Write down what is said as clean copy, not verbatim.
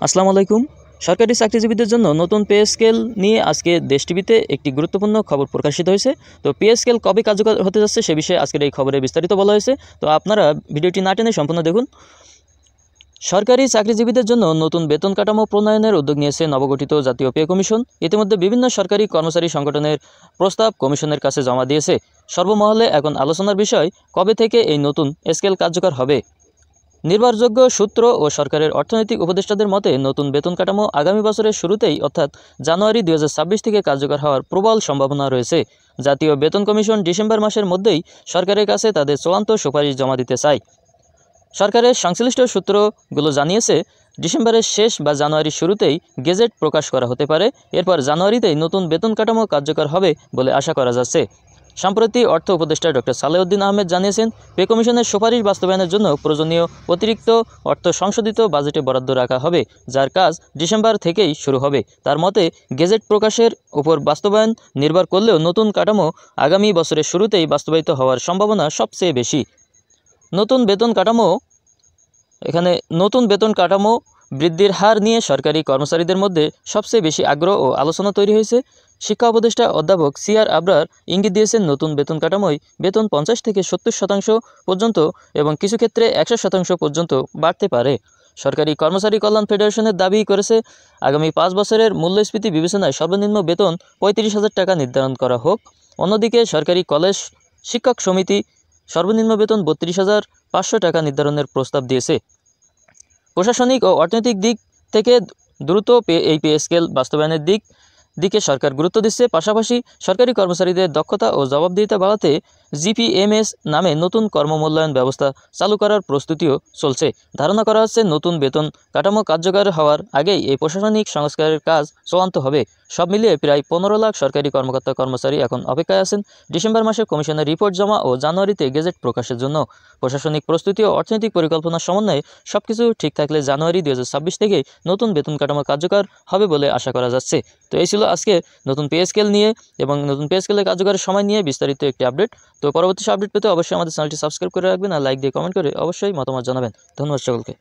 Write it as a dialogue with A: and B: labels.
A: আসসালামু আলাইকুম। সরকারি চাকরিজীবীদের জন্য নতুন পে স্কেল নিয়ে আজকে দেশ টিভিতে একটি গুরুত্বপূর্ণ খবর প্রকাশিত হয়েছে। তো পে স্কেল কবে কার্যকর হতে যাচ্ছে সে বিষয়ে আজকের এই খবরে বিস্তারিত বলা হয়েছে। তো আপনারা ভিডিওটি না টেনে সম্পূর্ণ দেখুন। সরকারি চাকরিজীবীদের জন্য নতুন বেতন কাঠামো প্রণয়নের উদ্যোগ নিয়েছে নবগঠিত জাতীয় পে কমিশন। ইতিমধ্যে বিভিন্ন সরকারি কর্মচারী সংগঠনের প্রস্তাব কমিশনের কাছে জমা দিয়েছে। সর্বমহলে এখন আলোচনার বিষয় কবে থেকে এই নতুন স্কেল কার্যকর হবে। নির্ভরযোগ্য সূত্র ও সরকারের অর্থনৈতিক উপদেষ্টাদের মতে নতুন বেতন কাঠামো আগামী বছরের শুরুতেই অর্থাৎ জানুয়ারি 2026 থেকে কার্যকর হওয়ার প্রবল সম্ভাবনা রয়েছে। জাতীয় বেতন কমিশন ডিসেম্বর মাসের মধ্যেই সরকারের কাছে তাদের চূড়ান্ত সুপারিশ জমা দিতে চায়। সরকারের সংশ্লিষ্ট সূত্রগুলো জানিয়েছে, ডিসেম্বরের শেষ বা জানুয়ারির শুরুতেই গেজেট প্রকাশ করা হতে পারে। এরপর জানুয়ারিতেই নতুন বেতন কাঠামো কার্যকর হবে বলে আশা করা যাচ্ছে। সম্প্রতি অর্থ উপদেষ্টা ডক্টর সালেউদ্দিন আহমেদ জানিয়েছেন, পে কমিশনের সুপারিশ বাস্তবায়নের জন্য প্রয়োজনীয় অতিরিক্ত অর্থ সংশোধিত বাজেটে বরাদ্দ রাখা হবে, যার কাজ ডিসেম্বর থেকেই শুরু হবে। তার মতে, গেজেট প্রকাশের উপর বাস্তবায়ন নির্ভর করলেও নতুন কাঠামো আগামী বছরের শুরুতেই বাস্তবায়িত হওয়ার সম্ভাবনা সবচেয়ে বেশি। নতুন বেতন কাঠামো বৃদ্ধির হার নিয়ে সরকারি কর্মচারীদের মধ্যে সবচেয়ে বেশি আগ্রহ ও আলোচনা তৈরি হয়েছে। শিক্ষা উপদেষ্টা অধ্যাপক সিআর আবরার ইঙ্গিত দিয়েছেন, নতুন বেতন কাঠামোয় বেতন 50 থেকে 70% পর্যন্ত এবং কিছু ক্ষেত্রে 100% পর্যন্ত বাড়তে পারে। সরকারি কর্মচারী কল্যাণ ফেডারেশনের দাবি করেছে, আগামী 5 বছরের মূল্যস্ফীতি বিবেচনায় সর্বনিম্ন বেতন 35,000 টাকা নির্ধারণ করা হোক। অন্যদিকে সরকারি কলেজ শিক্ষক সমিতি সর্বনিম্ন বেতন 32,500 টাকা নির্ধারণের প্রস্তাব দিয়েছে। প্রশাসনিক ও অর্থনৈতিক দিক থেকে দ্রুত এই পে স্কেল বাস্তবায়নের দিকে সরকার গুরুত্ব দিচ্ছে। পাশাপাশি সরকারি কর্মচারীদের দক্ষতা ও জবাবদিহিতা বাড়াতে জিপিএমএস নামে নতুন কর্মমূল্যায়ন ব্যবস্থা চালু করার প্রস্তুতিও চলছে। ধারণা করা হচ্ছে, নতুন বেতন কাঠামো কার্যকর হওয়ার আগেই এই প্রশাসনিক সংস্কারের কাজ চূড়ান্ত হবে। সব মিলিয়ে প্রায় 15 লাখ সরকারি কর্মচারী এখন অপেক্ষায় আছেন ডিসেম্বর মাসে কমিশনের রিপোর্ট জমা ও জানুয়ারিতে গেজেট প্রকাশের জন্য। প্রশাসনিক প্রস্তুতি ও অর্থনৈতিক পরিকল্পনার সমন্বয়ে সবকিছু ঠিক থাকলে জানুয়ারি 2026 থেকে নতুন বেতন কাঠামো কার্যকর হবে বলে আশা করা যাচ্ছে। তো এই ছিল আজকে নতুন পে স্কেল নিয়ে এবং নতুন পে স্কেলের কার্যকরের সময় নিয়ে বিস্তারিত একটি আপডেট। তো পরবর্তী আপডেট পেতে অবশ্যই আমাদের চ্যানেলটি সাবস্ক্রাইব করে রাখবেন আর লাইক দিয়ে কমেন্ট করে অবশ্যই মতামত জানাবেন। ধন্যবাদ সকলকে।